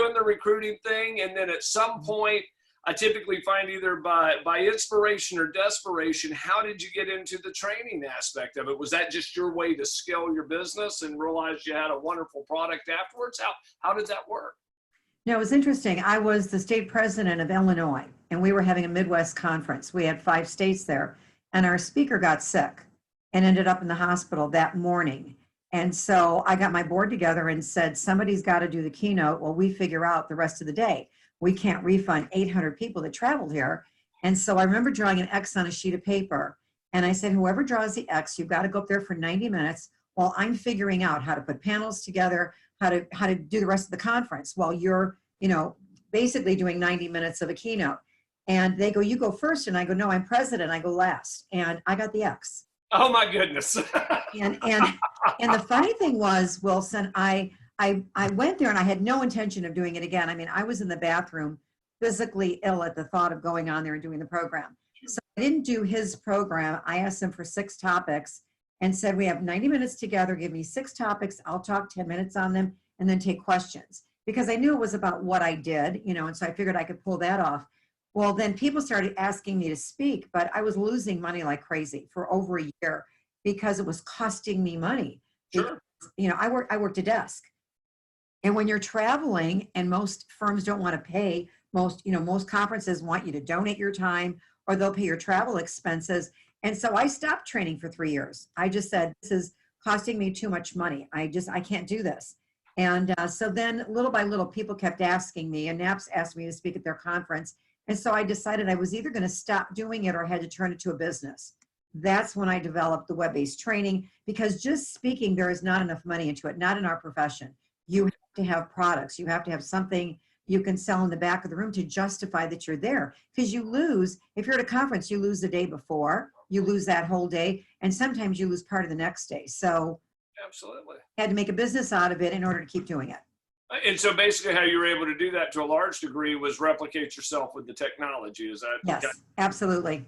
doing the recruiting thing, and then at some point, I typically find either by inspiration or desperation, how did you get into the training aspect of it? Was that just your way to scale your business and realize you had a wonderful product afterwards? How did that work? No, it was interesting. I was the state president of Illinois, and we were having a Midwest conference. We had 5 states there, and our speaker got sick and ended up in the hospital that morning. And so I got my board together and said, somebody's got to do the keynote while we figure out the rest of the day. We can't refund 800 people that traveled here. And so I remember drawing an X on a sheet of paper. And I said, whoever draws the X, you've got to go up there for 90 minutes while I'm figuring out how to put panels together, how to do the rest of the conference while you're, basically doing 90 minutes of a keynote. And they go, you go first. And I go, no, I'm president. I go last. And I got the X. Oh my goodness. and the funny thing was, Wilson, I went there and I had no intention of doing it again. I mean, I was in the bathroom physically ill at the thought of going on there and doing the program. So I didn't do his program. I asked him for 6 topics and said, we have 90 minutes together. Give me 6 topics. I'll talk 10 minutes on them and then take questions, because I knew it was about what I did, and so I figured I could pull that off. Well, then people started asking me to speak, but I was losing money like crazy for over a year because it was costing me money. Sure. I worked a desk. And when you're traveling and most firms don't want to pay, most conferences want you to donate your time or they'll pay your travel expenses. And so I stopped training for 3 years. I just said, this is costing me too much money. I can't do this. And so then little by little, people kept asking me, and NAPS asked me to speak at their conference. And so I decided I was either going to stop doing it or I had to turn it to a business. That's when I developed the web-based training, because just speaking, there is not enough money into it, not in our profession. You have to have products. You have to have something you can sell in the back of the room to justify that you're there. Because you lose, if you're at a conference, you lose the day before, you lose that whole day, and sometimes you lose part of the next day. So absolutely, I had to make a business out of it in order to keep doing it. And so basically how you were able to do that to a large degree was replicate yourself with the technology. Is that? Yes, absolutely.